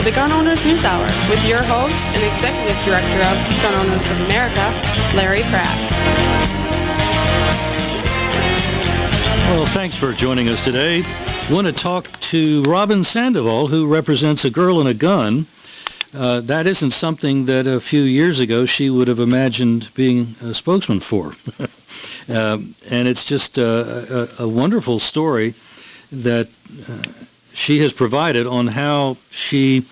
the Gun Owners News Hour with your host and Executive Director of Gun Owners of America, Larry Pratt. Well, thanks for joining us today. I want to talk to Robyn Sandoval, who represents A Girl and a Gun. That isn't something that a few years ago she would have imagined being a spokesman for. And it's just a wonderful story that she has provided on how she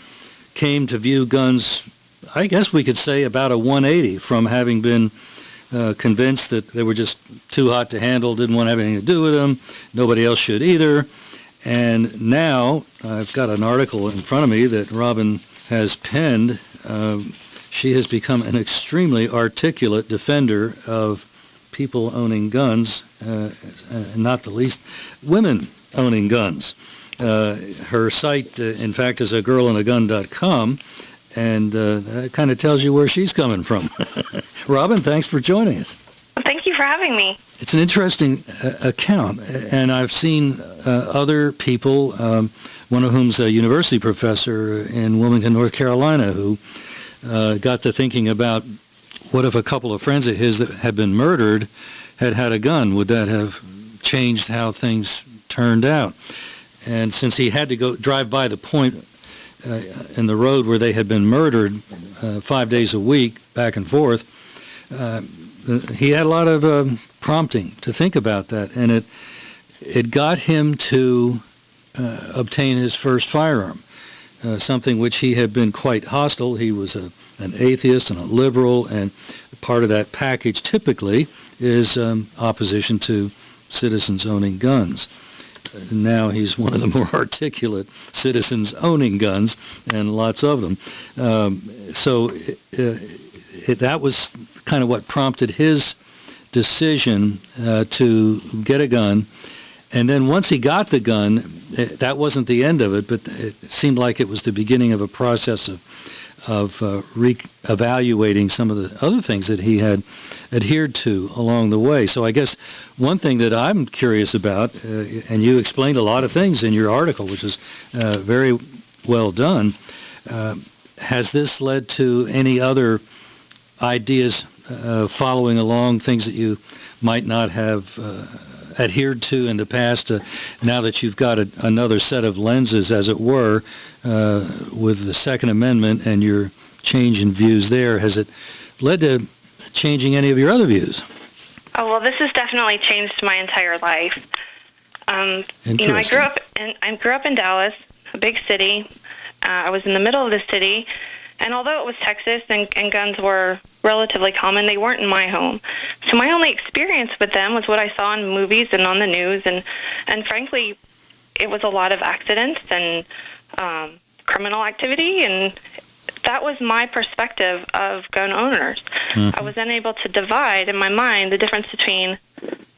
came to view guns, I guess we could say about a 180 from having been convinced that they were just too hot to handle, didn't want to have anything to do with them, nobody else should either. And now I've got an article in front of me that Robyn has penned. She has become an extremely articulate defender of people owning guns, not the least women owning guns. Her site, in fact, is agirlandagun.com, and that kind of tells you where she's coming from. Robyn, thanks for joining us. Well, thank you for having me. It's an interesting account, and I've seen other people, one of whom's a university professor in Wilmington, North Carolina, who got to thinking about what if a couple of friends of his that had been murdered had had a gun? Would that have changed how things turned out? And since he had to go drive by the point in the road where they had been murdered 5 days a week, back and forth, he had a lot of prompting to think about that, and it got him to obtain his first firearm, something which he had been quite hostile. He was an atheist and a liberal, and part of that package typically is opposition to citizens owning guns. Now he's one of the more articulate citizens owning guns, and lots of them. So that was kind of what prompted his decision to get a gun. And then once he got the gun, that wasn't the end of it, but it seemed like it was the beginning of a process of re-evaluating some of the other things that he had adhered to along the way. So I guess one thing that I'm curious about, and you explained a lot of things in your article, which is very well done, has this led to any other ideas following along, things that you might not have adhered to in the past, now that you've got another set of lenses, as it were, with the Second Amendment and your change in views there? Has it led to changing any of your other views? Oh, well, this has definitely changed my entire life. You know, I grew up in Dallas, a big city. I was in the middle of the city, and although it was Texas and guns were relatively common, they weren't in my home. So my only experience with them was what I saw in movies and on the news, and frankly, it was a lot of accidents and criminal activity, and that was my perspective of gun owners. Mm-hmm. I was unable to divide in my mind the difference between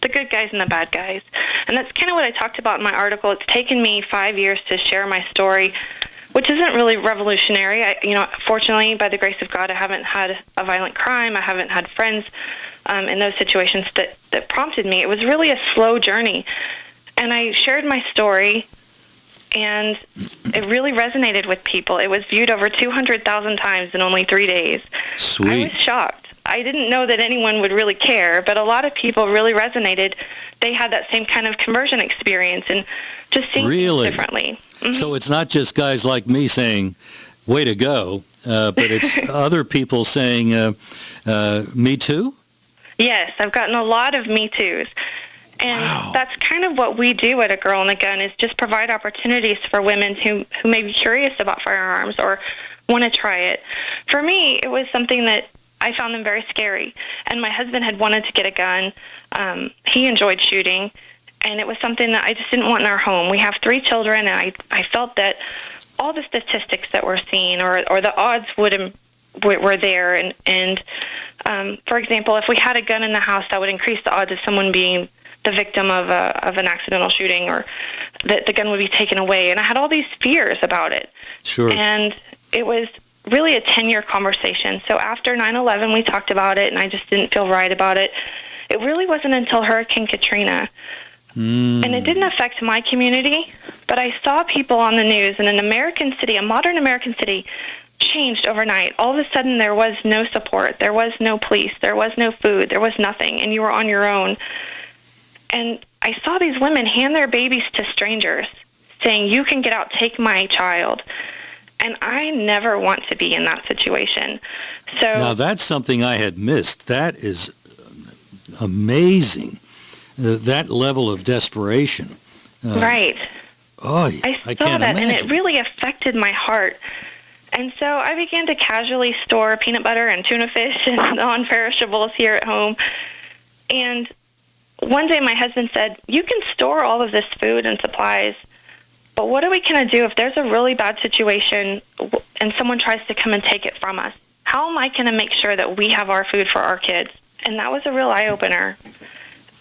the good guys and the bad guys. And that's kind of what I talked about in my article. It's taken me 5 years to share my story, which isn't really revolutionary. Fortunately, by the grace of God, I haven't had a violent crime. I haven't had friends in those situations that prompted me. It was really a slow journey. And I shared my story, and it really resonated with people. It was viewed over 200,000 times in only 3 days. Sweet. I was shocked. I didn't know that anyone would really care, but a lot of people really resonated. They had that same kind of conversion experience and just seeing things differently. Mm-hmm. So it's not just guys like me saying, way to go, but it's other people saying, me too? Yes, I've gotten a lot of me toos. And wow. That's kind of what we do at A Girl and a Gun, is just provide opportunities for women who may be curious about firearms or want to try it. For me, it was something that I found them very scary. And my husband had wanted to get a gun. He enjoyed shooting, and it was something that I just didn't want in our home. We have 3 children, and I felt that all the statistics that we're seeing or the odds were there. And for example, if we had a gun in the house, that would increase the odds of someone being the victim of an accidental shooting, or that the gun would be taken away. And I had all these fears about it. Sure. And it was really a 10-year conversation. So after 9/11, we talked about it, and I just didn't feel right about it. It really wasn't until Hurricane Katrina And it didn't affect my community, but I saw people on the news in an American city, a modern American city, changed overnight. All of a sudden, there was no support. There was no police. There was no food. There was nothing, and you were on your own. And I saw these women hand their babies to strangers, saying, "You can get out, take my child." And I never want to be in that situation. So now that's something I had missed. That is amazing. That level of desperation. Right. Oh, I can't saw that, imagine. and it really affected my heart. And so I began to casually store peanut butter and tuna fish and non-perishables here at home. And one day my husband said, "You can store all of this food and supplies, but what are we going to do if there's a really bad situation and someone tries to come and take it from us? How am I going to make sure that we have our food for our kids?" And that was a real eye-opener.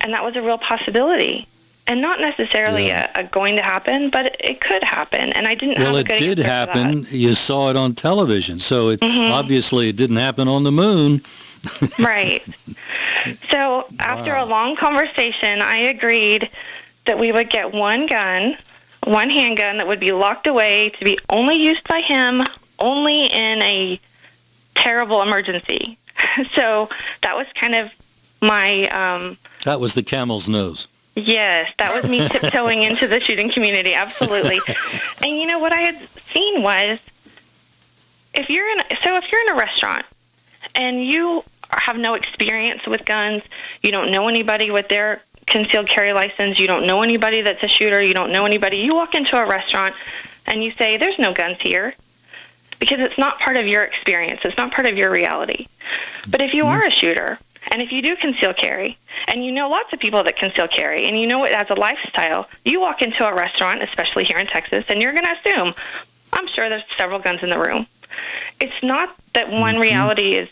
And that was a real possibility. And not necessarily a going to happen, but it could happen. And I didn't have a good answer for that. Well, it did happen. You saw it on television. So obviously it didn't happen on the moon. Right. So after a long conversation, I agreed that we would get one gun, one handgun that would be locked away to be only used by him, only in a terrible emergency. So that was kind of my... that was the camel's nose. Yes, that was me tiptoeing into the shooting community, absolutely. And you know what I had seen was, if you're in a restaurant and you have no experience with guns, you don't know anybody with their concealed carry license, you don't know anybody that's a shooter, you don't know anybody, you walk into a restaurant and you say, "There's no guns here," because it's not part of your experience, it's not part of your reality. But if you are a shooter, and if you do conceal carry, and you know lots of people that conceal carry, and you know it as a lifestyle, you walk into a restaurant, especially here in Texas, and you're going to assume, "I'm sure there's several guns in the room." It's not that one reality is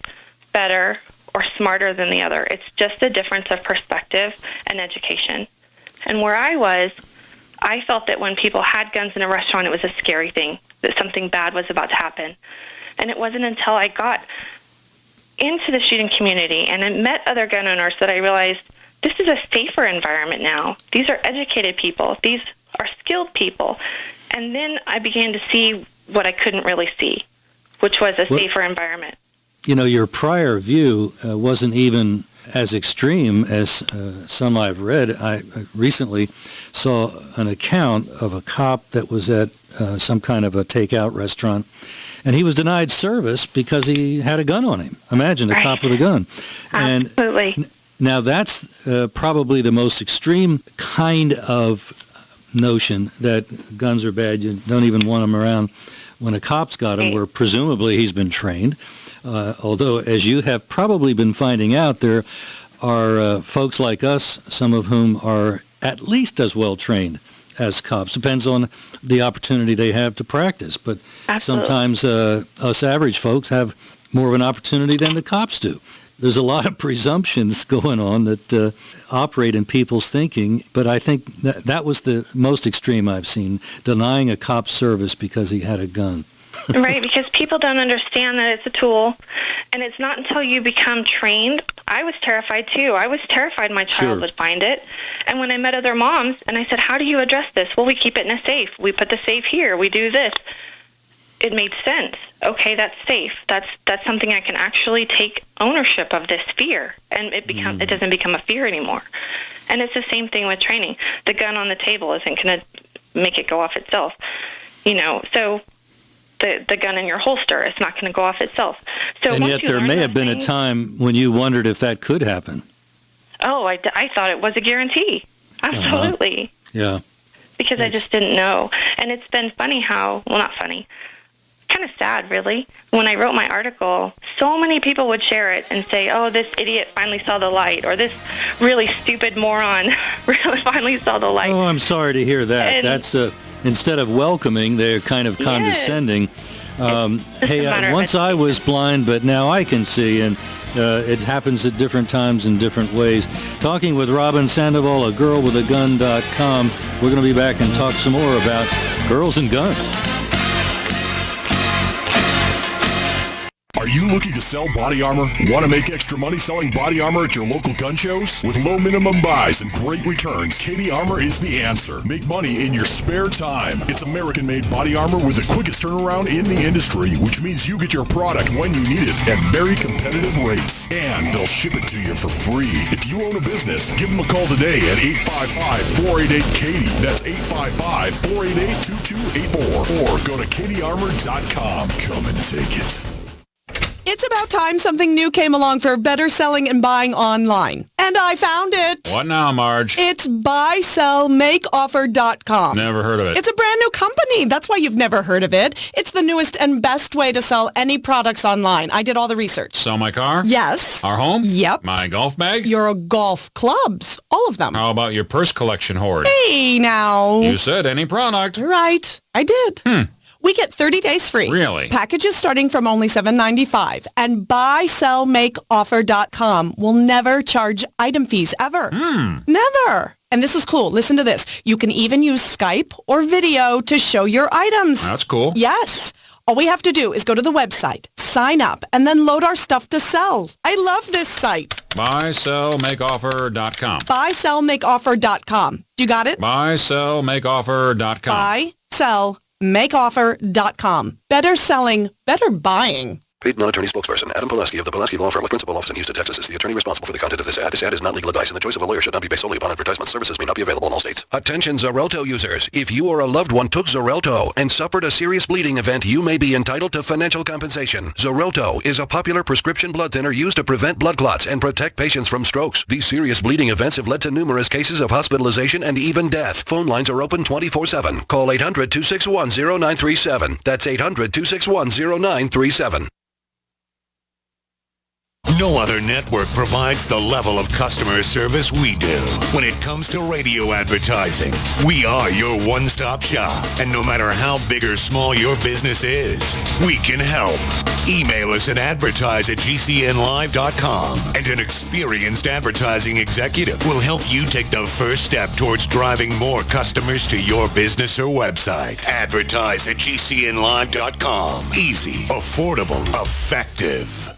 better or smarter than the other. It's just a difference of perspective and education. And where I was, I felt that when people had guns in a restaurant, it was a scary thing, that something bad was about to happen. And it wasn't until I got into the shooting community and I met other gun owners that I realized this is a safer environment now. These are educated people. These are skilled people. And then I began to see what I couldn't really see, which was a safer environment. You know, your prior view wasn't even as extreme as some I've read. I recently saw an account of a cop that was at some kind of a takeout restaurant, and he was denied service because he had a gun on him. Imagine the cop with a gun. Absolutely. And now that's probably the most extreme kind of notion that guns are bad. You don't even want them around when a cop's got them, where presumably he's been trained. Although, as you have probably been finding out, there are folks like us, some of whom are at least as well trained as cops. Depends on the opportunity they have to practice. But sometimes us average folks have more of an opportunity than the cops do. There's a lot of presumptions going on that operate in people's thinking, but I think that was the most extreme I've seen, denying a cop service because he had a gun. Right, because people don't understand that it's a tool, and it's not until you become trained. I was terrified, too. I was terrified my child would find it. And when I met other moms, and I said, "How do you address this?" "Well, we keep it in a safe. We put the safe here. We do this." It made sense. Okay, that's safe. That's something I can actually take ownership of, this fear, and it doesn't become a fear anymore. And it's the same thing with training. The gun on the table isn't going to make it go off itself, so the gun in your holster, it's not going to go off itself. So and yet there may have been a time when you wondered if that could happen. Oh, I thought it was a guarantee. Absolutely. Yeah. Because I just didn't know. And it's been funny not funny, kind of sad, really. When I wrote my article, so many people would share it and say, "Oh, this idiot finally saw the light," or "This really stupid moron really finally saw the light." Oh, I'm sorry to hear that. And that's instead of welcoming, they're kind of condescending. Hey, once I was blind, but now I can see, and it happens at different times in different ways. Talking with Robyn Sandoval, agirlwithagun.com. We're going to be back and talk some more about girls and guns. Are you looking to sell body armor? Want to make extra money selling body armor at your local gun shows? With low minimum buys and great returns, Katie Armor is the answer. Make money in your spare time. It's American-made body armor with the quickest turnaround in the industry, which means you get your product when you need it at very competitive rates. And they'll ship it to you for free. If you own a business, give them a call today at 855-488-KATIE. That's 855-488-2284. Or go to katiearmor.com. Come and take it. It's about time something new came along for better selling and buying online. And I found it. What now, Marge? It's buysellmakeoffer.com. Never heard of it. It's a brand new company. That's why you've never heard of it. It's the newest and best way to sell any products online. I did all the research. Sell my car? Yes. Our home? Yep. My golf bag? Your golf clubs. All of them. How about your purse collection hoard? Hey, now. You said any product. Right. I did. We get 30 days free. Really? Packages starting from only $7.95. And buysellmakeoffer.com will never charge item fees ever. Never. And this is cool. Listen to this. You can even use Skype or video to show your items. That's cool. Yes. All we have to do is go to the website, sign up, and then load our stuff to sell. I love this site. Buysellmakeoffer.com. Buysellmakeoffer.com. You got it? Buysellmakeoffer.com. Buysellmakeoffer.com. Better selling, better buying. Paid non-attorney spokesperson Adam Pulaski of the Pulaski Law Firm with principal office in Houston, Texas is the attorney responsible for the content of this ad. This ad is not legal advice, and the choice of a lawyer should not be based solely upon advertisement. Services may not be available in all states. Attention Xarelto users. If you or a loved one took Xarelto and suffered a serious bleeding event, you may be entitled to financial compensation. Xarelto is a popular prescription blood thinner used to prevent blood clots and protect patients from strokes. These serious bleeding events have led to numerous cases of hospitalization and even death. Phone lines are open 24/7. Call 800-261-0937. That's 800-261-0937. No other network provides the level of customer service we do. When it comes to radio advertising, we are your one-stop shop. And no matter how big or small your business is, we can help. Email us at advertise@gcnlive.com, and an experienced advertising executive will help you take the first step towards driving more customers to your business or website. Advertise@gcnlive.com. Easy, affordable, effective.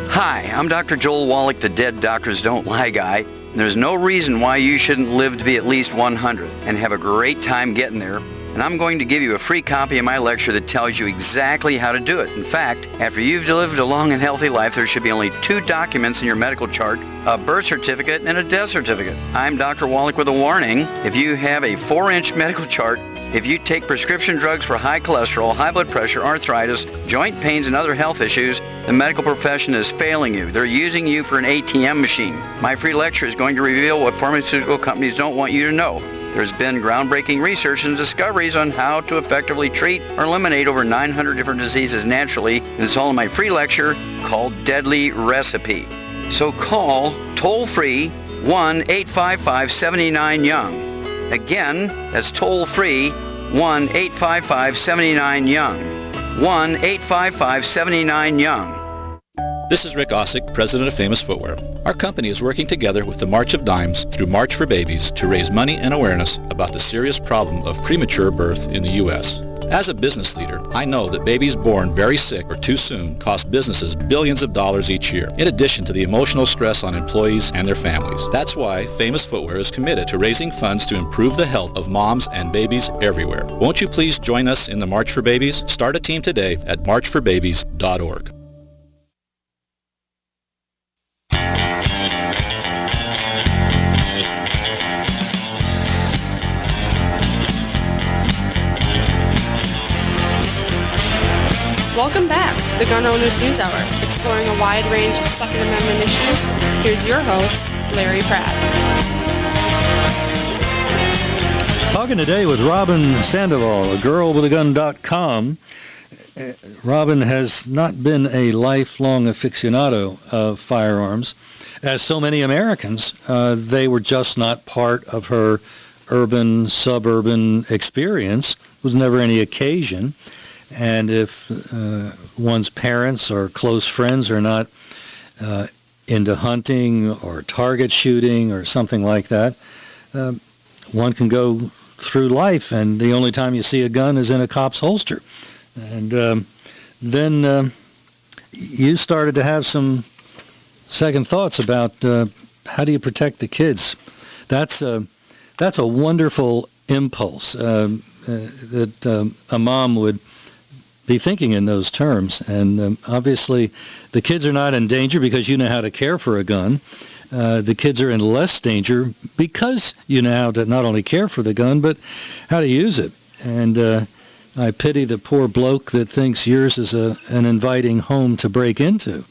Hi, I'm Dr. Joel Wallach, the Dead Doctors Don't Lie guy. And there's no reason why you shouldn't live to be at least 100 and have a great time getting there. And I'm going to give you a free copy of my lecture that tells you exactly how to do it. In fact, after you've lived a long and healthy life, there should be only 2 documents in your medical chart, a birth certificate and a death certificate. I'm Dr. Wallach with a warning. If you have a 4-inch medical chart, if you take prescription drugs for high cholesterol, high blood pressure, arthritis, joint pains, and other health issues, the medical profession is failing you. They're using you for an ATM machine. My free lecture is going to reveal what pharmaceutical companies don't want you to know. There's been groundbreaking research and discoveries on how to effectively treat or eliminate over 900 different diseases naturally, and it's all in my free lecture called Deadly Recipe. So call toll-free 1-855-79-YOUNG. Again, that's toll-free 1-855-79-YOUNG. 1-855-79-YOUNG. This is Rick Ossick, president of Famous Footwear. Our company is working together with the March of Dimes through March for Babies to raise money and awareness about the serious problem of premature birth in the U.S. As a business leader, I know that babies born very sick or too soon cost businesses billions of dollars each year, in addition to the emotional stress on employees and their families. That's why Famous Footwear is committed to raising funds to improve the health of moms and babies everywhere. Won't you please join us in the March for Babies? Start a team today at marchforbabies.org. Welcome back to the Gun Owners News Hour, exploring a wide range of Second Amendment issues. Here's your host, Larry Pratt. Talking today with Robyn Sandoval, a girlwithagun.com. Robyn has not been a lifelong aficionado of firearms. As so many Americans, they were just not part of her urban, suburban experience. There was never any occasion. And if one's parents or close friends are not into hunting or target shooting or something like that, one can go through life and the only time you see a gun is in a cop's holster. And then you started to have some second thoughts about how do you protect the kids. That's a wonderful impulse that a mom would be thinking in those terms. And obviously, the kids are not in danger because you know how to care for a gun. The kids are in less danger because you know how to not only care for the gun, but how to use it. And I pity the poor bloke that thinks yours is an inviting home to break into.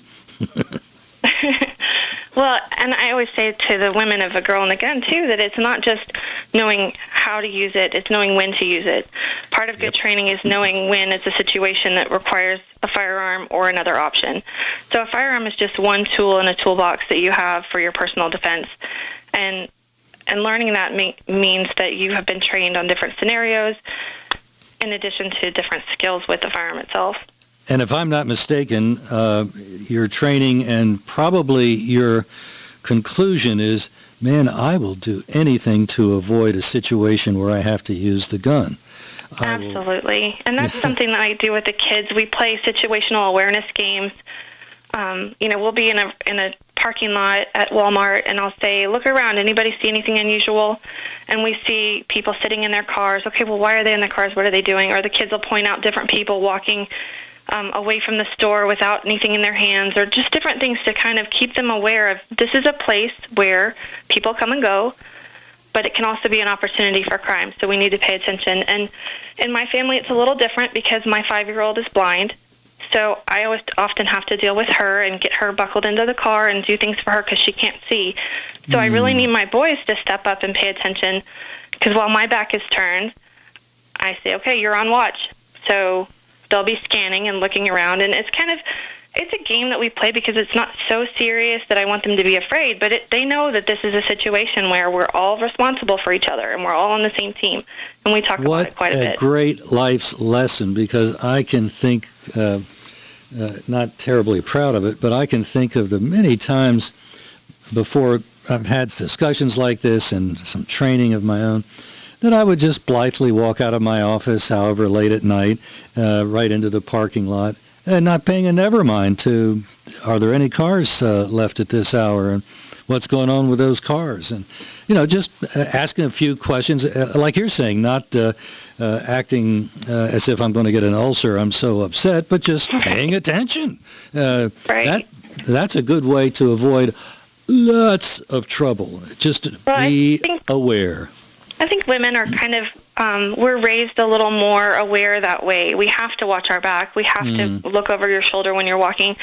Well, and I always say to the women of A Girl and a Gun, too, that it's not just knowing how to use it, it's knowing when to use it. Part of good training is knowing when it's a situation that requires a firearm or another option. So a firearm is just one tool in a toolbox that you have for your personal defense. And learning that means that you have been trained on different scenarios in addition to different skills with the firearm itself. And if I'm not mistaken, your training and probably your conclusion is, man, I will do anything to avoid a situation where I have to use the gun. Absolutely. And that's something that I do with the kids. We play situational awareness games. We'll be in a parking lot at Walmart, and I'll say, look around. Anybody see anything unusual? And we see people sitting in their cars. Okay, well, why are they in their cars? What are they doing? Or the kids will point out different people walking away from the store without anything in their hands, or just different things to kind of keep them aware of this is a place where people come and go, but it can also be an opportunity for crime, so we need to pay attention. And in my family, it's a little different because my 5-year-old is blind, so I often have to deal with her and get her buckled into the car and do things for her because she can't see. So I really need my boys to step up and pay attention, because while my back is turned, I say, okay, you're on watch. So they'll be scanning and looking around, and it's a game that we play because it's not so serious that I want them to be afraid, but they know that this is a situation where we're all responsible for each other and we're all on the same team, and we talk about it quite a bit. What a great life's lesson, because I can think, not terribly proud of it, but I can think of the many times before I've had discussions like this and some training of my own, that I would just blithely walk out of my office, however late at night, right into the parking lot, and not paying a never mind to, are there any cars left at this hour, and what's going on with those cars? And, just asking a few questions, like you're saying, not acting as if I'm going to get an ulcer, I'm so upset, but just paying attention. Right. That's a good way to avoid lots of trouble. Just be aware. I think women are kind of, we're raised a little more aware that way. We have to watch our back. We have to look over your shoulder when you're walking.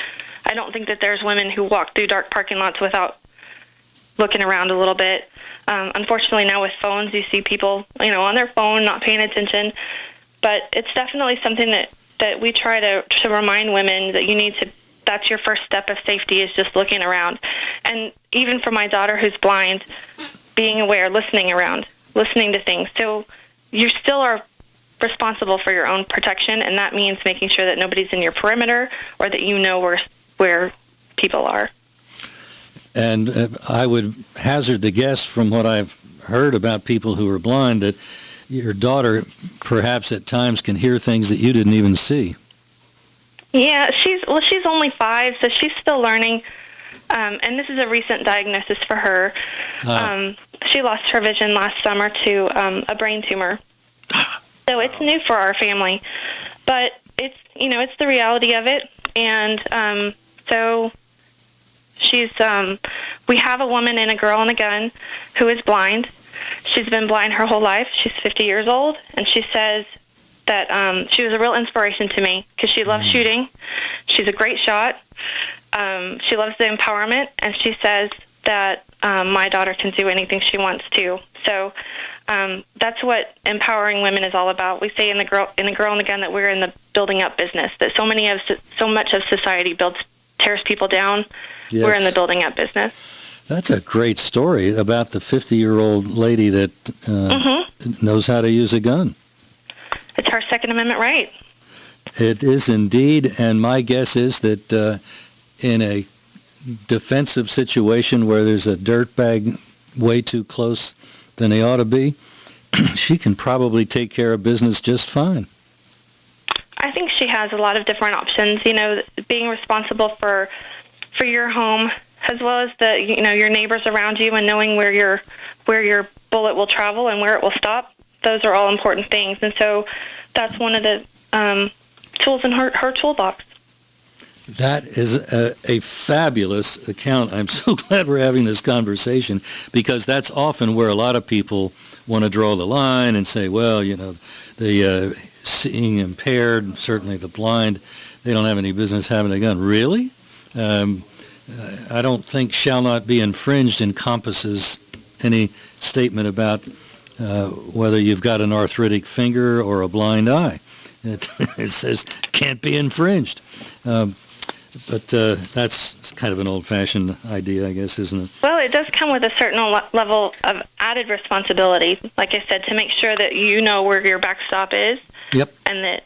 I don't think that there's women who walk through dark parking lots without looking around a little bit. Unfortunately, now with phones, you see people, on their phone, not paying attention. But it's definitely something that we try to remind women that that's your first step of safety, is just looking around. And even for my daughter who's blind, being aware, listening around, listening to things. So you still are responsible for your own protection, and that means making sure that nobody's in your perimeter or that you know where people are. And I would hazard the guess from what I've heard about people who are blind that your daughter perhaps at times can hear things that you didn't even see. Yeah, she's only 5, so she's still learning. And this is a recent diagnosis for her. She lost her vision last summer to a brain tumor. So it's new for our family. But it's the reality of it. And so we have a woman in A Girl and a Gun who is blind. She's been blind her whole life. She's 50 years old. And she says that she was a real inspiration to me because she loves shooting. She's a great shot. She loves the empowerment, and she says that my daughter can do anything she wants to. So that's what empowering women is all about. We say in A Girl and a Gun that we're in the building up business, that so much of society tears people down. Yes. We're in the building up business. That's a great story about the 50-year-old lady that knows how to use a gun. It's her Second Amendment right. It is indeed, and my guess is that in a defensive situation where there's a dirtbag way too close than they ought to be, she can probably take care of business just fine. I think she has a lot of different options. Being responsible for your home, as well as your neighbors around you, and knowing where your bullet will travel and where it will stop. Those are all important things, and so that's one of the tools in her toolbox. That is a fabulous account. I'm so glad we're having this conversation, because that's often where a lot of people want to draw the line and say, well, the seeing impaired, certainly the blind, they don't have any business having a gun. Really? I don't think shall not be infringed encompasses any statement about whether you've got an arthritic finger or a blind eye. It says can't be infringed. But that's kind of an old-fashioned idea, I guess, isn't it? Well, it does come with a certain level of added responsibility, like I said, to make sure that you know where your backstop is. Yep. And that,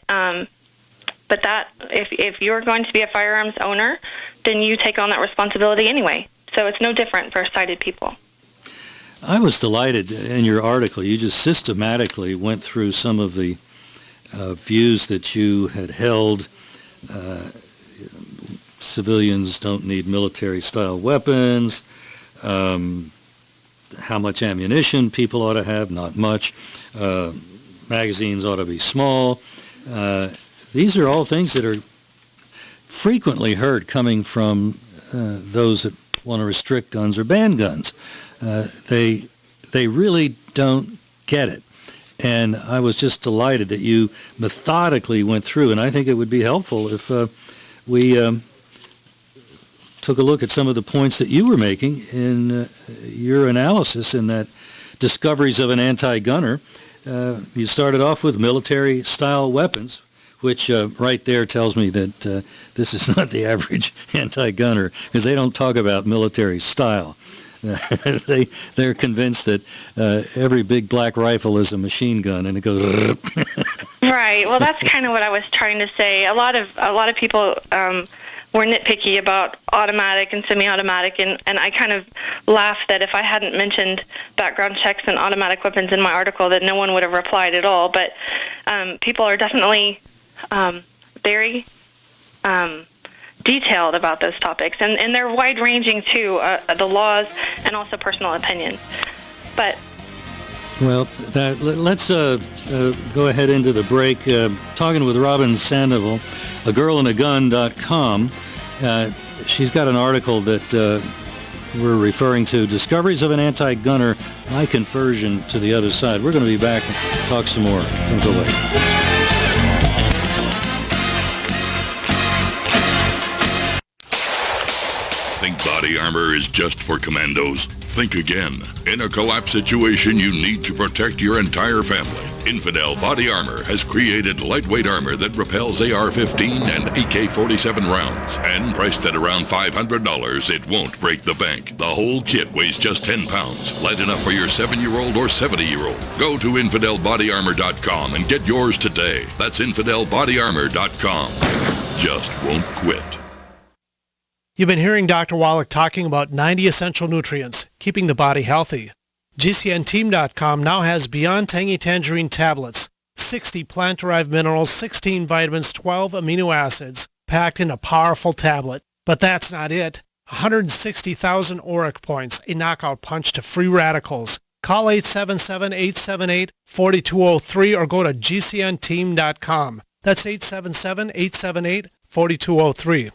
but that if you're going to be a firearms owner, then you take on that responsibility anyway. So it's no different for sighted people. I was delighted in your article. You just systematically went through some of the views that you had held. Civilians don't need military-style weapons. How much ammunition people ought to have, not much. Magazines ought to be small. These are all things that are frequently heard coming from those that want to restrict guns or ban guns. They really don't get it. And I was just delighted that you methodically went through, and I think it would be helpful if we took a look at some of the points that you were making in your analysis in that Discoveries of an Anti-Gunner. You started off with military-style weapons, which right there tells me that this is not the average anti-gunner, because they don't talk about military style. They're convinced that every big black rifle is a machine gun, and it goes. Right. Well, that's kind of what I was trying to say. A lot of people were nitpicky about automatic and semi-automatic, and I kind of laughed that if I hadn't mentioned background checks and automatic weapons in my article, that no one would have replied at all. But people are definitely very detailed about those topics, and they're wide-ranging too, the laws and also personal opinions. But well, let's go ahead into the break. Talking with Robyn Sandoval, agirlandagun.com. She's got an article that we're referring to, Discoveries of an Anti-Gunner, My Conversion to the Other Side. We're going to be back and talk some more. Don't go away. Think body armor is just for commandos? Think again. In a collapse situation, you need to protect your entire family. Infidel Body Armor has created lightweight armor that repels AR-15 and AK-47 rounds. And priced at around $500, it won't break the bank. The whole kit weighs just 10 pounds, light enough for your 7-year-old or 70-year-old. Go to InfidelBodyArmor.com and get yours today. That's InfidelBodyArmor.com. Just won't quit. You've been hearing Dr. Wallach talking about 90 essential nutrients, keeping the body healthy. GCNteam.com now has Beyond Tangy Tangerine tablets, 60 plant-derived minerals, 16 vitamins, 12 amino acids, packed in a powerful tablet. But that's not it. 160,000 auric points, a knockout punch to free radicals. Call 877-878-4203 or go to GCNteam.com. That's 877-878-4203.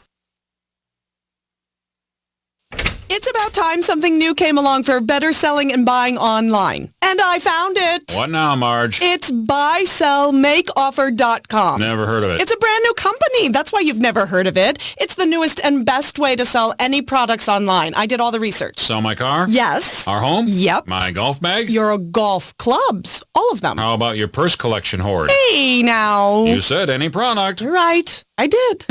It's about time something new came along for better selling and buying online. And I found it. What now, Marge? It's buysellmakeoffer.com. Never heard of it. It's a brand new company. That's why you've never heard of it. It's the newest and best way to sell any products online. I did all the research. Sell my car? Yes. Our home? Yep. My golf bag? Your golf clubs. All of them. How about your purse collection hoard? Hey, now. You said any product. Right. I did.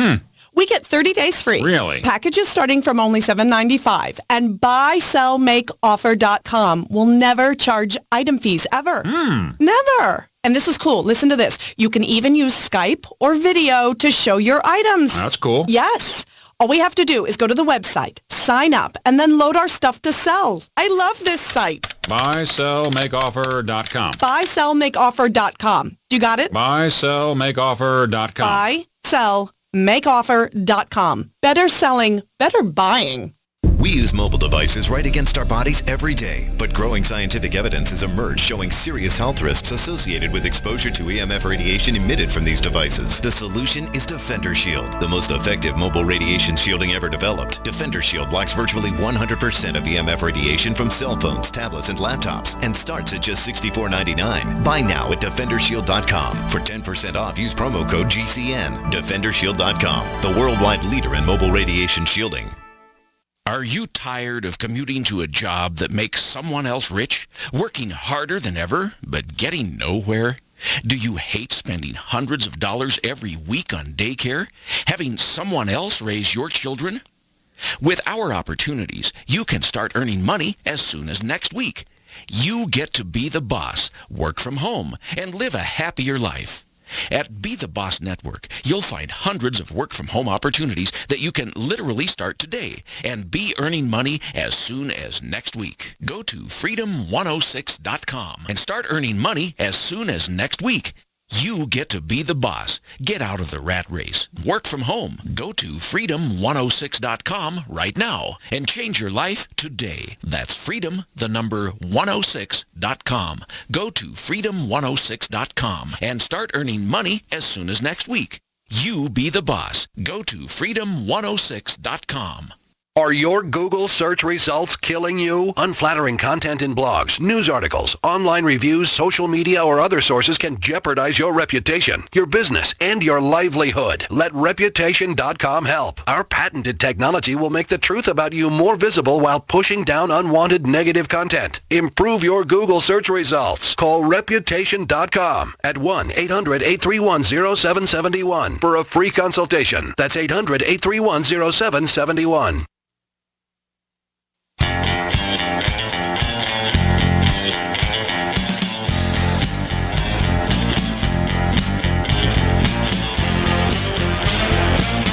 We get 30 days free. Really? Packages starting from only $7.95. And buysellmakeoffer.com will never charge item fees ever. Never. And this is cool. Listen to this. You can even use Skype or video to show your items. That's cool. Yes. All we have to do is go to the website, sign up, and then load our stuff to sell. I love this site. BuySellMakeOffer.com. BuySellMakeOffer.com. You got it? BuySellMakeOffer.com. BuySellMakeOffer.com. Better selling, better buying. We use mobile devices right against our bodies every day, but growing scientific evidence has emerged showing serious health risks associated with exposure to EMF radiation emitted from these devices. The solution is Defender Shield, the most effective mobile radiation shielding ever developed. Defender Shield blocks virtually 100% of EMF radiation from cell phones, tablets, and laptops, and starts at just $64.99. Buy now at DefenderShield.com. For 10% off, use promo code GCN. DefenderShield.com, the worldwide leader in mobile radiation shielding. Are you tired of commuting to a job that makes someone else rich, working harder than ever, but getting nowhere? Do you hate spending hundreds of dollars every week on daycare, having someone else raise your children? With our opportunities, you can start earning money as soon as next week. You get to be the boss, work from home, and live a happier life. At Be the Boss Network, you'll find hundreds of work-from-home opportunities that you can literally start today and be earning money as soon as next week. Go to freedom106.com and start earning money as soon as next week. You get to be the boss. Get out of the rat race. Work from home. Go to freedom106.com right now and change your life today. That's freedom, the number 106.com. Go to freedom106.com and start earning money as soon as next week. You be the boss. Go to freedom106.com. Are your Google search results killing you? Unflattering content in blogs, news articles, online reviews, social media, or other sources can jeopardize your reputation, your business, and your livelihood. Let Reputation.com help. Our patented technology will make the truth about you more visible while pushing down unwanted negative content. Improve your Google search results. Call Reputation.com at 1-800-831-0771 for a free consultation. That's 800-831-0771.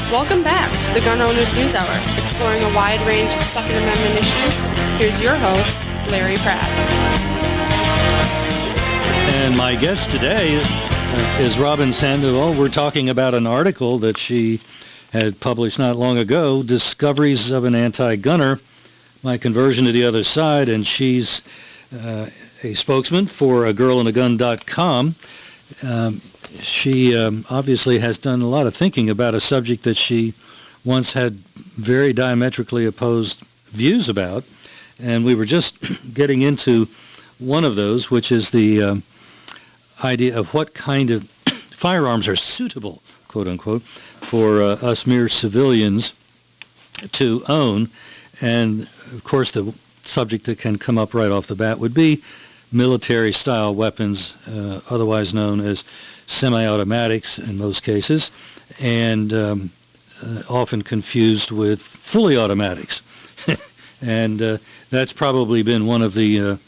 Welcome back to the Gun Owners News Hour, exploring a wide range of Second Amendment issues. Here's your host, Larry Pratt. And my guest today is Robyn Sandoval. We're talking about an article that she had published not long ago, Discoveries of an Anti-Gunner, My Conversion to the Other Side, and she's a spokesman for girlandagun.com. She obviously has done a lot of thinking about a subject that she once had very diametrically opposed views about, and we were just getting into one of those, which is the idea of what kind of firearms are suitable, quote unquote, for us mere civilians to own. And of course the subject that can come up right off the bat would be military-style weapons, otherwise known as semi-automatics in most cases, and often confused with fully automatics. And that's probably been one of the...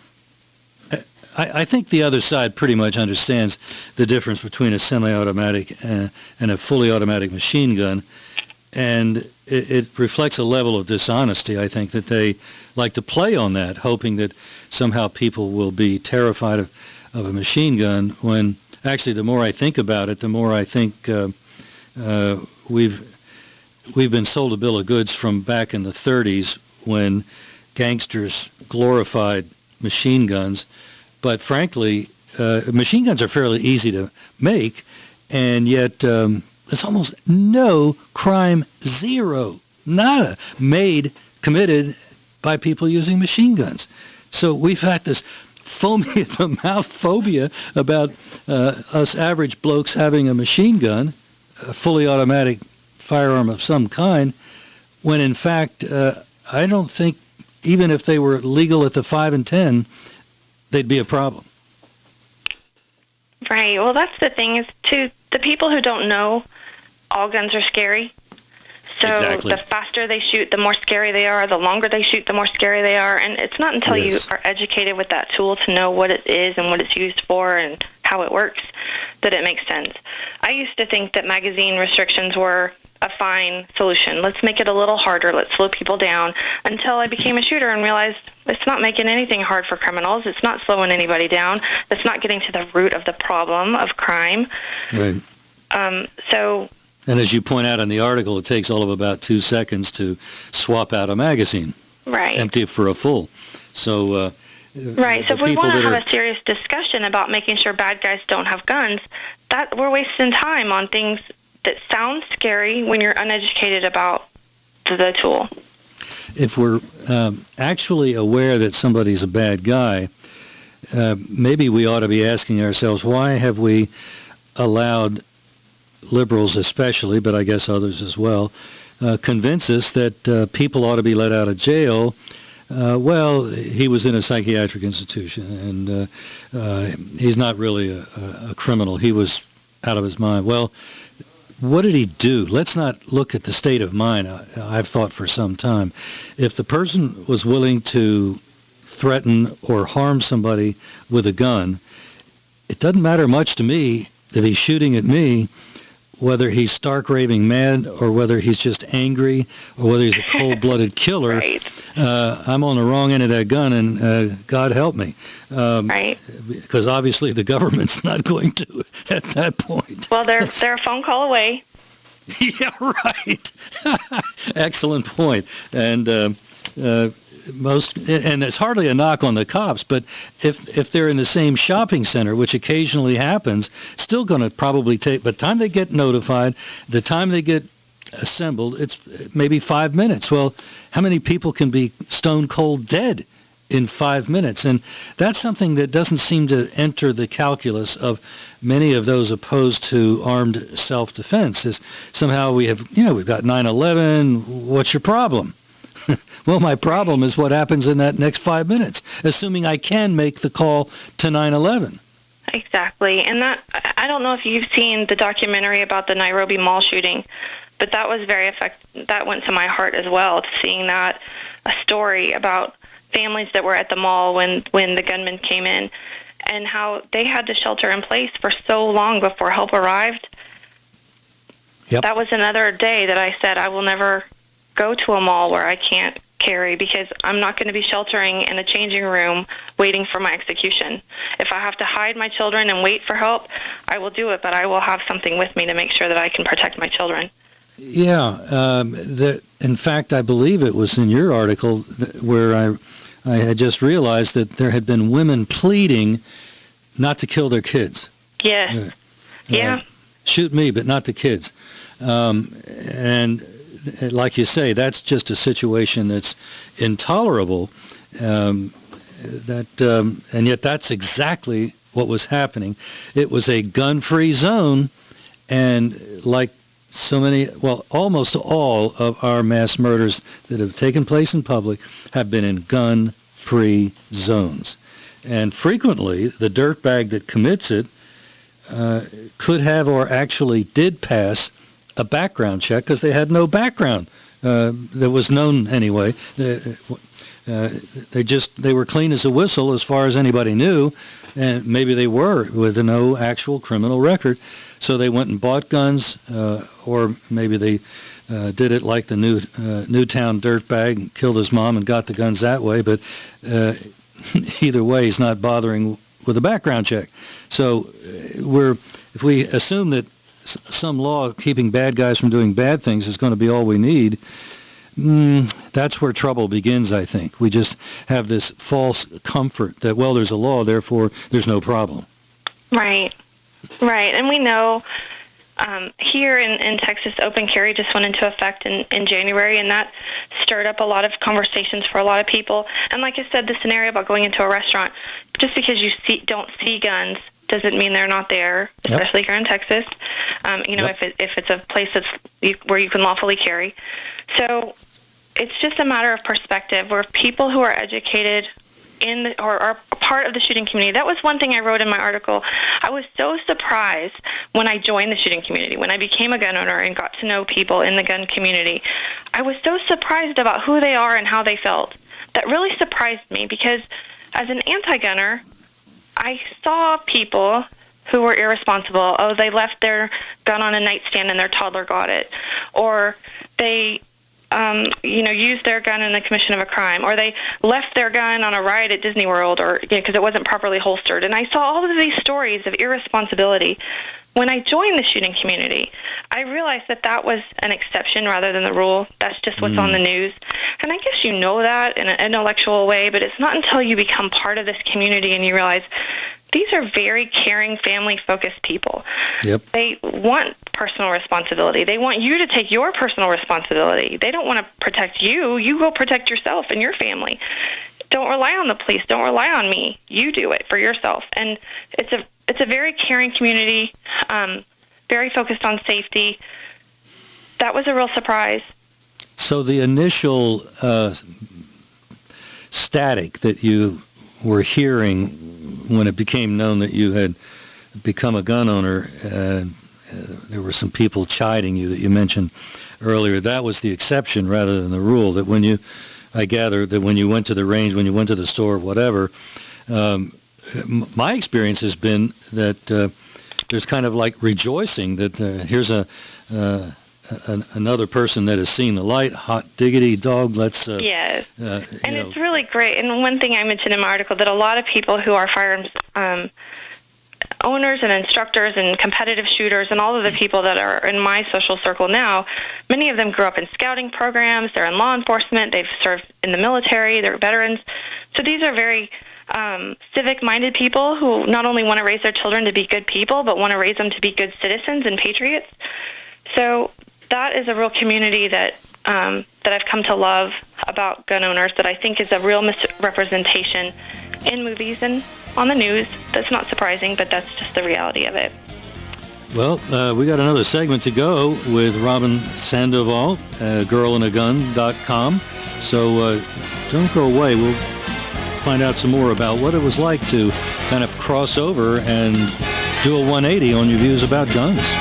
I think the other side pretty much understands the difference between a semi-automatic and a fully automatic machine gun, and it reflects a level of dishonesty, I think, that they like to play on that, hoping that somehow people will be terrified of a machine gun, when actually the more I think about it, the more I think we've been sold a bill of goods from back in the 30s when gangsters glorified machine guns. But frankly, machine guns are fairly easy to make, and yet there's almost no crime, zero, nada, committed by people using machine guns. So we've had this foamy at the mouth phobia about us average blokes having a machine gun, a fully automatic firearm of some kind, when in fact I don't think even if they were legal at the 5 and 10, they'd be a problem. Right. Well, that's the thing is, too, the people who don't know, all guns are scary. So exactly. The faster they shoot, the more scary they are. The longer they shoot, the more scary they are. And it's not until you are educated with that tool to know what it is and what it's used for and how it works that it makes sense. I used to think that magazine restrictions were a fine solution. Let's make it a little harder. Let's slow people down, until I became a shooter and realized it's not making anything hard for criminals. It's not slowing anybody down. It's not getting to the root of the problem of crime. Right. And as you point out in the article, it takes all of about 2 seconds to swap out a magazine. Right. Empty it for a full. So right. So if we want to have a serious discussion about making sure bad guys don't have guns, that we're wasting time on things that sound scary when you're uneducated about the tool. If we're actually aware that somebody's a bad guy, maybe we ought to be asking ourselves, why have we allowed liberals especially, but I guess others as well, convince us that people ought to be let out of jail? Well, he was in a psychiatric institution, and he's not really a criminal. He was out of his mind. Well, what did he do? Let's not look at the state of mind. I've thought for some time, if the person was willing to threaten or harm somebody with a gun, it doesn't matter much to me if he's shooting at me, whether he's stark raving mad or whether he's just angry or whether he's a cold-blooded killer. Right. I'm on the wrong end of that gun, and God help me. Right. Because obviously the government's not going to at that point. Well, they're a phone call away. Yeah, right. Excellent point. And and it's hardly a knock on the cops, but if they're in the same shopping center, which occasionally happens, still going to probably take, by the time they get notified, the time they get assembled, it's maybe 5 minutes. Well, how many people can be stone cold dead in 5 minutes? And that's something that doesn't seem to enter the calculus of many of those opposed to armed self-defense. Is somehow we've got 9/11, what's your problem? Well, my problem is what happens in that next 5 minutes, assuming I can make the call to 9/11. Exactly. And that, I don't know if you've seen the documentary about the Nairobi mall shooting, but that was very effective. That went to my heart as well, seeing that, a story about families that were at the mall when the gunman came in, and how they had to shelter in place for so long before help arrived. Yep. That was another day that I said, I will never go to a mall where I can't carry, because I'm not going to be sheltering in a changing room waiting for my execution. If I have to hide my children and wait for help, I will do it, but I will have something with me to make sure that I can protect my children. Yeah. In fact, I believe it was in your article where I had just realized that there had been women pleading not to kill their kids. Yes. Yeah. Shoot me, but not the kids. And like you say, that's just a situation that's intolerable. And yet that's exactly what was happening. It was a gun-free zone, and like so many, well, almost all of our mass murders that have taken place in public have been in gun-free zones. And frequently, the dirtbag that commits it could have or actually did pass a background check because they had no background that was known anyway. They were clean as a whistle as far as anybody knew, and maybe they were with no actual criminal record. So they went and bought guns, or maybe they did it like the Newtown dirtbag and killed his mom and got the guns that way. But either way, he's not bothering with a background check. So if we assume that some law keeping bad guys from doing bad things is going to be all we need, that's where trouble begins, I think. We just have this false comfort that, well, there's a law, therefore there's no problem. Right. Right. And we know here in Texas, open carry just went into effect in January, and that stirred up a lot of conversations for a lot of people. And like I said, the scenario about going into a restaurant, just because you don't see guns doesn't mean they're not there, especially here in Texas. If it's a place where you can lawfully carry. So it's just a matter of perspective, where people who are educated or are part of the shooting community. That was one thing I wrote in my article. I was so surprised when I joined the shooting community, when I became a gun owner and got to know people in the gun community. I was so surprised about who they are and how they felt. That really surprised me, because as an anti-gunner, I saw people who were irresponsible. Oh, they left their gun on a nightstand and their toddler got it. Or they, used their gun in the commission of a crime. Or they left their gun on a ride at Disney World or because it wasn't properly holstered. And I saw all of these stories of irresponsibility. When I joined the shooting community, I realized that was an exception rather than the rule. That's just what's on the news. And I guess you know that in an intellectual way, but it's not until you become part of this community and you realize these are very caring, family-focused people. Yep. They want personal responsibility. They want you to take your personal responsibility. They don't want to protect you. You go protect yourself and your family. Don't rely on the police. Don't rely on me. You do it for yourself. And it's a very caring community, very focused on safety. That was a real surprise. So the initial static that you were hearing when it became known that you had become a gun owner, there were some people chiding you that you mentioned earlier. That was the exception rather than the rule, that I gather that when you went to the range, when you went to the store, whatever, my experience has been that there's kind of like rejoicing that here's another person that has seen the light. Hot diggity dog, let's... yes, and it's really great. And one thing I mentioned in my article, that a lot of people who are firearms owners and instructors and competitive shooters and all of the people that are in my social circle now, many of them grew up in scouting programs, they're in law enforcement, they've served in the military, they're veterans. So these are very civic-minded people who not only want to raise their children to be good people, but want to raise them to be good citizens and patriots. So that is a real community that I've come to love about gun owners, that I think is a real misrepresentation in movies and on the news. That's not surprising, but that's just the reality of it. Well, we got another segment to go with Robyn Sandoval, girlinagun.com. So don't go away. We'll find out some more about what it was like to kind of cross over and do a 180 on your views about guns.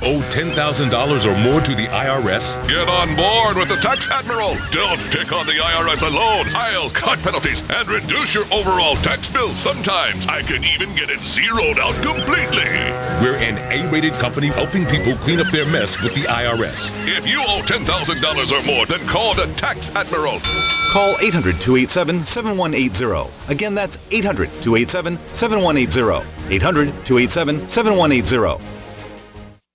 Owe $10,000 or more to the IRS? Get on board with the Tax Admiral. Don't pick on the IRS alone. I'll cut penalties and reduce your overall tax bill. Sometimes I can even get it zeroed out completely. We're an A-rated company helping people clean up their mess with the IRS. If you owe $10,000 or more, then call the Tax Admiral. Call 800-287-7180. Again, that's 800-287-7180. 800-287-7180.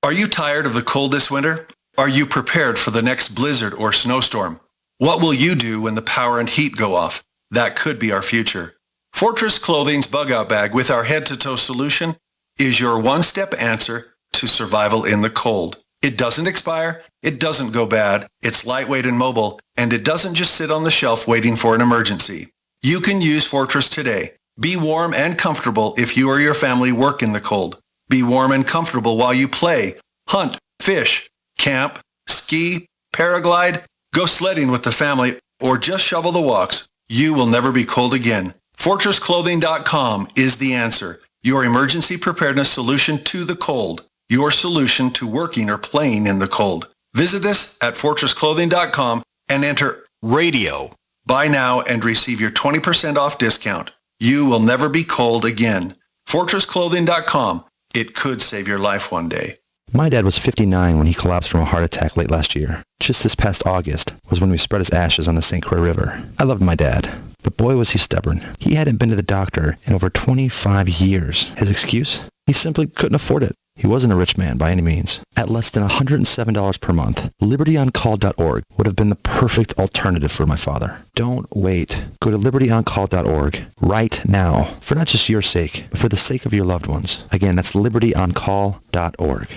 Are you tired of the cold this winter? Are you prepared for the next blizzard or snowstorm? What will you do when the power and heat go off? That could be our future. Fortress Clothing's Bug-Out Bag with our head-to-toe solution is your one-step answer to survival in the cold. It doesn't expire, it doesn't go bad, it's lightweight and mobile, and it doesn't just sit on the shelf waiting for an emergency. You can use Fortress today. Be warm and comfortable if you or your family work in the cold. Be warm and comfortable while you play, hunt, fish, camp, ski, paraglide, go sledding with the family, or just shovel the walks. You will never be cold again. FortressClothing.com is the answer. Your emergency preparedness solution to the cold. Your solution to working or playing in the cold. Visit us at FortressClothing.com and enter RADIO. Buy now and receive your 20% off discount. You will never be cold again. FortressClothing.com. It could save your life one day. My dad was 59 when he collapsed from a heart attack late last year. Just this past August was when we spread his ashes on the St. Croix River. I loved my dad, but boy was he stubborn. He hadn't been to the doctor in over 25 years. His excuse? He simply couldn't afford it. He wasn't a rich man by any means. At less than $107 per month, LibertyOnCall.org would have been the perfect alternative for my father. Don't wait. Go to LibertyOnCall.org right now, for not just your sake, but for the sake of your loved ones. Again, that's LibertyOnCall.org.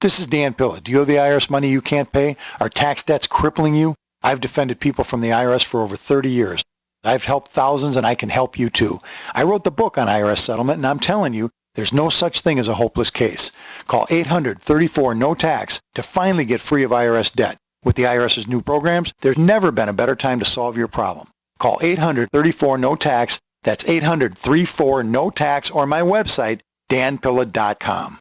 This is Dan Pilla. Do you owe the IRS money you can't pay? Are tax debts crippling you? I've defended people from the IRS for over 30 years. I've helped thousands, and I can help you too. I wrote the book on IRS settlement, and I'm telling you, there's no such thing as a hopeless case. Call 800-34-NO-TAX to finally get free of IRS debt. With the IRS's new programs, there's never been a better time to solve your problem. Call 800-34-NO-TAX. That's 800-34-NO-TAX, or my website, danpilla.com.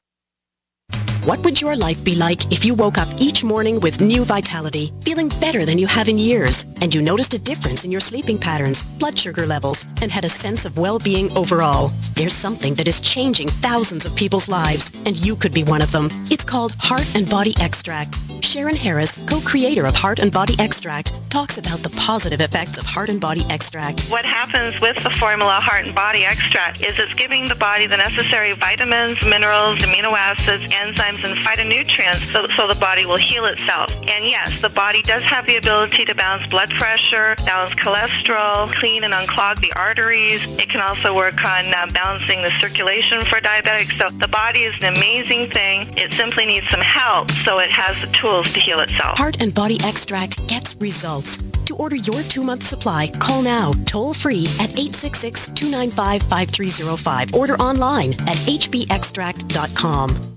What would your life be like if you woke up each morning with new vitality, feeling better than you have in years, and you noticed a difference in your sleeping patterns, blood sugar levels, and had a sense of well-being overall? There's something that is changing thousands of people's lives, and you could be one of them. It's called Heart and Body Extract. Sharon Harris, co-creator of Heart and Body Extract, talks about the positive effects of Heart and Body Extract. What happens with the formula Heart and Body Extract is it's giving the body the necessary vitamins, minerals, amino acids, enzymes, and phytonutrients so the body will heal itself. And yes, the body does have the ability to balance blood pressure, balance cholesterol, clean and unclog the arteries. It can also work on balancing the circulation for diabetics. So the body is an amazing thing. It simply needs some help so it has the tools to heal itself. Heart and Body Extract gets results. To order your 2-month supply, call now, toll free at 866-295-5305. Order online at hbextract.com.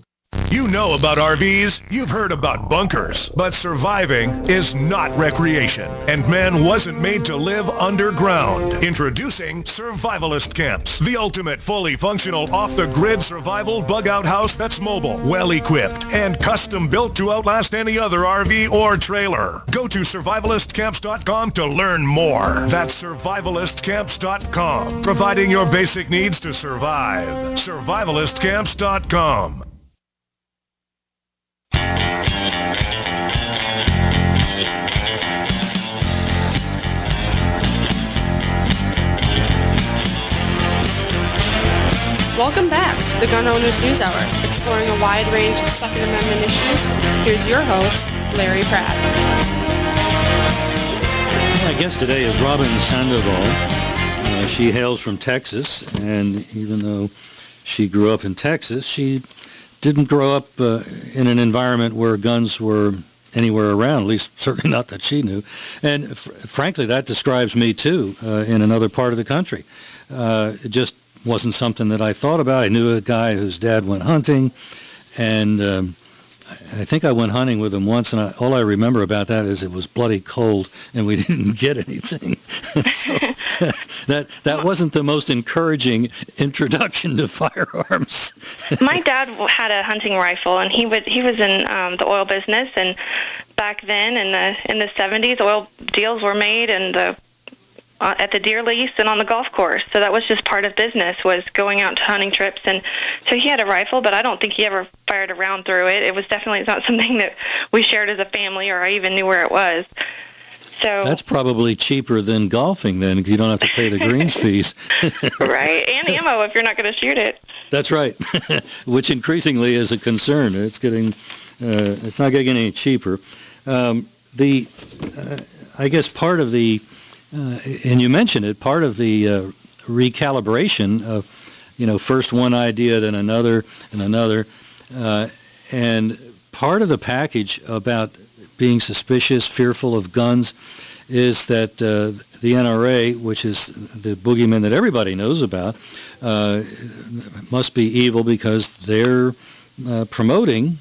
You know about RVs, you've heard about bunkers, but surviving is not recreation, and man wasn't made to live underground. Introducing Survivalist Camps, the ultimate fully functional off-the-grid survival bug-out house that's mobile, well-equipped, and custom-built to outlast any other RV or trailer. Go to survivalistcamps.com to learn more. That's survivalistcamps.com, providing your basic needs to survive. Survivalistcamps.com. Welcome back to the Gun Owners News Hour, exploring a wide range of Second Amendment issues. Here's your host, Larry Pratt. My guest today is Robyn Sandoval. She hails from Texas, and even though she grew up in Texas, she didn't grow up in an environment where guns were anywhere around, at least certainly not that she knew. And frankly, that describes me too in another part of the country. It just wasn't something that I thought about. I knew a guy whose dad went hunting, and I think I went hunting with him once, and all I remember about that is it was bloody cold, and we didn't get anything. So that wasn't the most encouraging introduction to firearms. My dad had a hunting rifle, and he was in the oil business, and back then in the 70s, oil deals were made, and at the deer lease and on the golf course. So that was just part of business, was going out to hunting trips. And so he had a rifle, but I don't think he ever fired a round through it. It was definitely not something that we shared as a family, or I even knew where it was. So that's probably cheaper than golfing then, because you don't have to pay the greens fees. Right, and ammo if you're not going to shoot it. That's right, which increasingly is a concern. It's not getting any cheaper. I guess part of the and you mentioned it, part of the recalibration of, first one idea, then another, and another, and part of the package about being suspicious, fearful of guns, is that the NRA, which is the boogeyman that everybody knows about, must be evil because they're promoting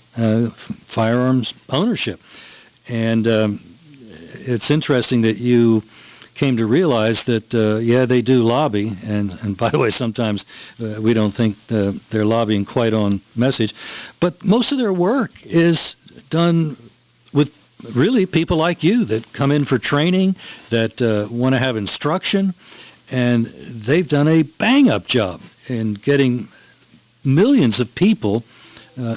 firearms ownership. And it's interesting that you came to realize that, they do lobby, and by the way, sometimes we don't think they're lobbying quite on message, but most of their work is done with really people like you that come in for training, that want to have instruction, and they've done a bang-up job in getting millions of people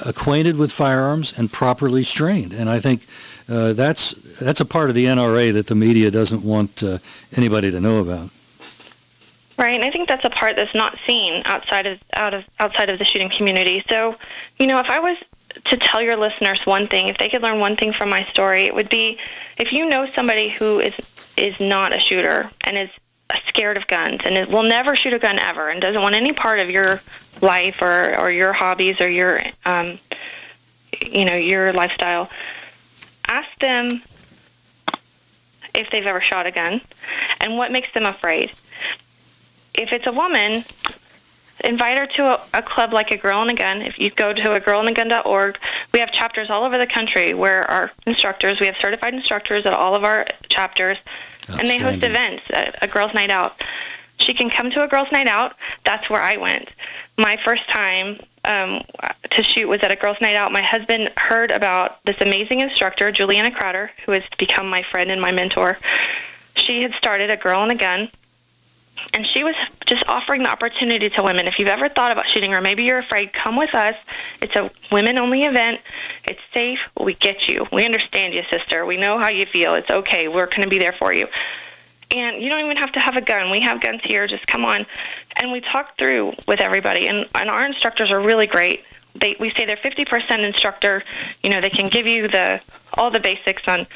acquainted with firearms and properly trained. And I think that's a part of the NRA that the media doesn't want anybody to know about. Right, and I think that's a part that's not seen outside of the shooting community. So, if I was to tell your listeners one thing, if they could learn one thing from my story, it would be, if you know somebody who is not a shooter and is scared of guns and will never shoot a gun ever and doesn't want any part of your life or your hobbies or your your lifestyle, ask them if they've ever shot a gun and what makes them afraid. If it's a woman, invite her to a club like A Girl and a Gun. If you go to agirlandagun.org, we have chapters all over the country where our instructors, we have certified instructors at all of our chapters, and they host events, a girls' night out. She can come to a girls' night out. That's where I went. My first time to shoot was at a girls' night out. My husband heard about this amazing instructor, Juliana Crowder, who has become my friend and my mentor. She had started A Girl and a Gun, and she was just offering the opportunity to women. If you've ever thought about shooting, or maybe you're afraid, come with us. It's a women-only event. It's safe. We get you. We understand you, sister. We know how you feel. It's okay. We're going to be there for you. And you don't even have to have a gun. We have guns here. Just come on. And we talk through with everybody. And our instructors are really great. We say they're 50% instructor. They can give you all the basics on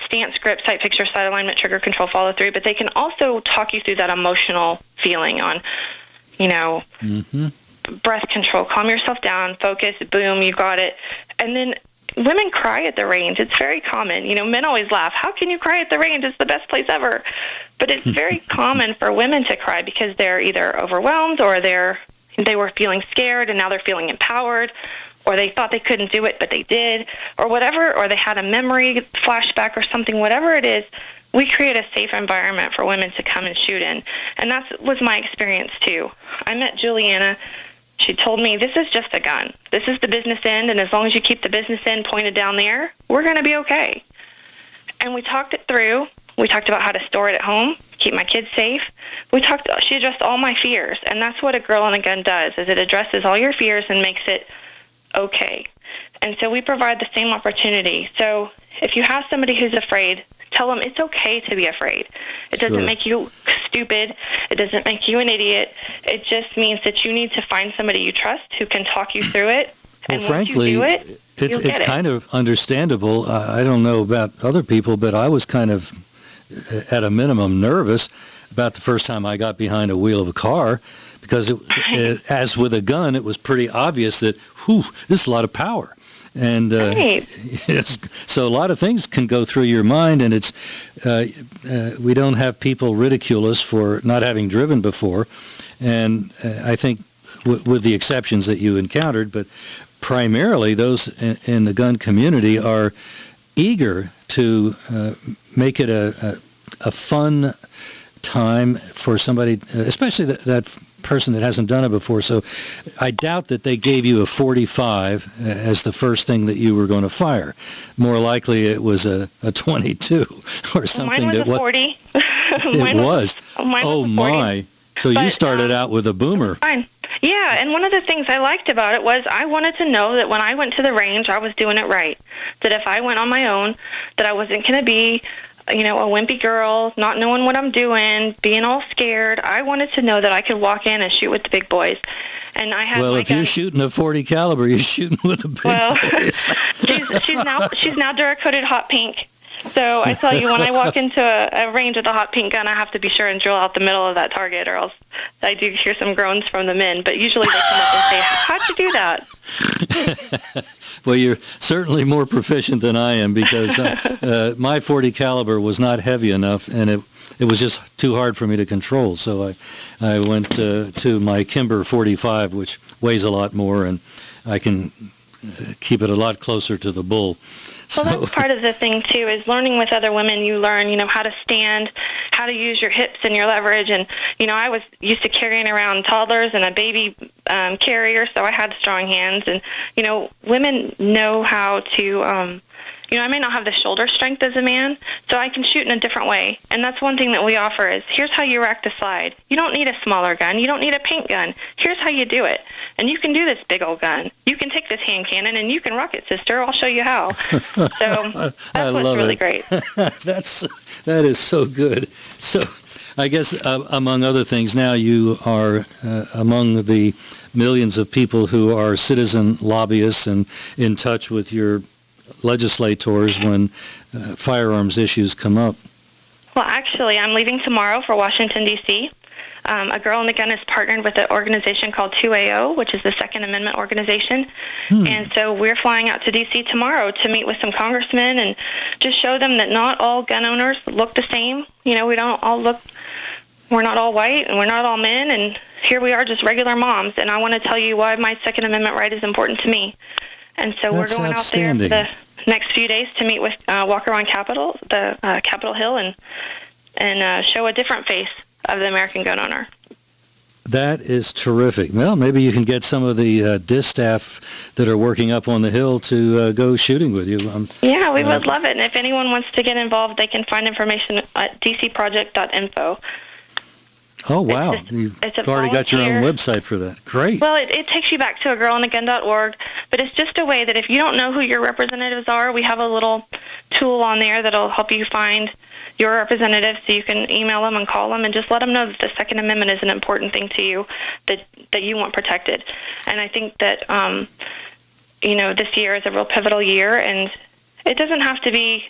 stance, grip, sight picture, sight alignment, trigger control, follow through, but they can also talk you through that emotional feeling on, breath control, calm yourself down, focus, boom, you got it. And then women cry at the range. It's very common. Men always laugh. How can you cry at the range? It's the best place ever. But it's very common for women to cry because they're either overwhelmed or they were feeling scared and now they're feeling empowered, or they thought they couldn't do it, but they did, or whatever, or they had a memory flashback or something, whatever it is. We create a safe environment for women to come and shoot in. And that was my experience, too. I met Juliana. She told me, this is just a gun. This is the business end, and as long as you keep the business end pointed down there, we're going to be okay. And we talked it through. We talked about how to store it at home, keep my kids safe. She addressed all my fears, and that's what A Girl and a Gun does, is it addresses all your fears and makes it okay. And so we provide the same opportunity. So if you have somebody who's afraid, tell them it's okay to be afraid. It doesn't make you stupid. It doesn't make you an idiot. It just means that you need to find somebody you trust who can talk you through it. Well, and frankly, once you do it, it's kind of understandable. I don't know about other people, but I was kind of, at a minimum, nervous about the first time I got behind a wheel of a car, because as with a gun, it was pretty obvious that, this is a lot of power. And so a lot of things can go through your mind, and it's we don't have people ridicule us for not having driven before. And I think with the exceptions that you encountered, but primarily those in the gun community are eager to make it a fun time for somebody, especially that person that hasn't done it before. So I doubt that they gave you a 45 as the first thing that you were going to fire. More likely it was a 22 or something. Mine was a 40. It was. Oh my. So you started out with a boomer. Fine. Yeah, and one of the things I liked about it was I wanted to know that when I went to the range, I was doing it right. That if I went on my own, that I wasn't going to be a wimpy girl, not knowing what I'm doing, being all scared. I wanted to know that I could walk in and shoot with the big boys. And I had if you're shooting a 40 caliber, you're shooting with the big boys. she's now Dura-coated hot pink. So I tell you, when I walk into a range with a hot pink gun, I have to be sure and drill out the middle of that target, or else I do hear some groans from the men. But usually they come up and say, how'd you do that? Well, you're certainly more proficient than I am, because my 40 caliber was not heavy enough, and it was just too hard for me to control. So I went to my Kimber 45, which weighs a lot more, and I can keep it a lot closer to the bull. Well, that's part of the thing, too, is learning with other women. You learn, how to stand, how to use your hips and your leverage. And, I was used to carrying around toddlers and a baby carrier, so I had strong hands. And, women know how to, I may not have the shoulder strength as a man, so I can shoot in a different way. And that's one thing that we offer is, here's how you rack the slide. You don't need a smaller gun. You don't need a paint gun. Here's how you do it. And you can do this big old gun. You can take this hand cannon and you can rock it, sister. I'll show you how. So that's what's really great. That is so good. So I guess among other things, now you are among the millions of people who are citizen lobbyists and in touch with your legislators when firearms issues come up. Well, actually, I'm leaving tomorrow for Washington, D.C. A Girl and a Gun is partnered with an organization called 2AO, which is the Second Amendment organization. And so we're flying out to D.C. tomorrow to meet with some congressmen and just show them that not all gun owners look the same. We're not all white and we're not all men, and here we are just regular moms. And I want to tell you why my Second Amendment right is important to me. And so we're going out there the next few days to meet with walk around Capitol Hill, and show a different face of the American gun owner. That is terrific. Well, maybe you can get some of the distaff that are working up on the Hill to go shooting with you. Yeah, we would love it. And if anyone wants to get involved, they can find information at dcproject.info. Oh, wow. You've already got your own website for that. Great. Well, it takes you back to agirlonthegun.org, but it's just a way that if you don't know who your representatives are, we have a little tool on there that'll help you find your representative, so you can email them and call them and just let them know that the Second Amendment is an important thing to you, that you want protected. And I think that, this year is a real pivotal year, and it doesn't have to be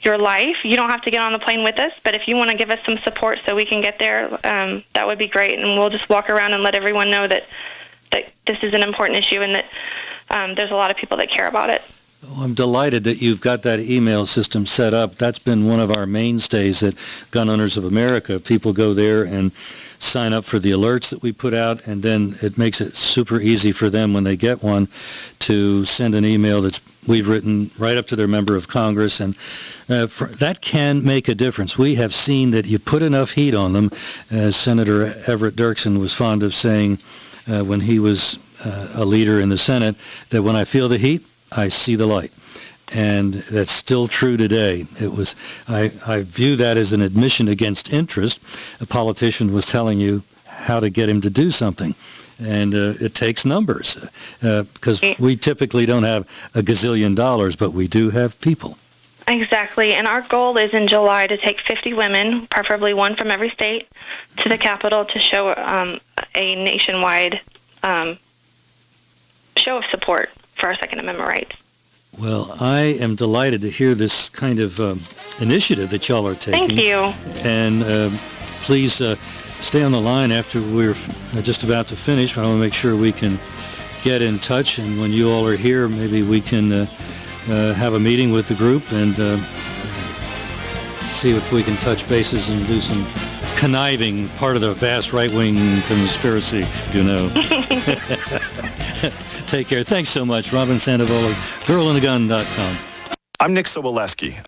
your life. You don't have to get on the plane with us, but if you want to give us some support so we can get there, that would be great. And we'll just walk around and let everyone know that this is an important issue and that there's a lot of people that care about it. Oh, I'm delighted that you've got that email system set up. That's been one of our mainstays at Gun Owners of America. People go there and sign up for the alerts that we put out, and then it makes it super easy for them when they get one to send an email that's we've written right up to their member of Congress, and that can make a difference. We have seen that you put enough heat on them, as Senator Everett Dirksen was fond of saying when he was a leader in the Senate, that when I feel the heat, I see the light. And that's still true today. I view that as an admission against interest. A politician was telling you how to get him to do something. And it takes numbers, because we typically don't have a gazillion dollars, but we do have people. Exactly. And our goal is in July to take 50 women, preferably one from every state, to the Capitol to show a nationwide show of support for our Second Amendment rights. Well, I am delighted to hear this kind of initiative that y'all are taking. Thank you. And please stay on the line after we're just about to finish. I want to make sure we can get in touch, and when you all are here, maybe we can have a meeting with the group and see if we can touch bases and do some conniving, part of the vast right-wing conspiracy, Take care. Thanks so much. Robyn Sandoval of girlandthegun.com. I'm Nick Soboleski.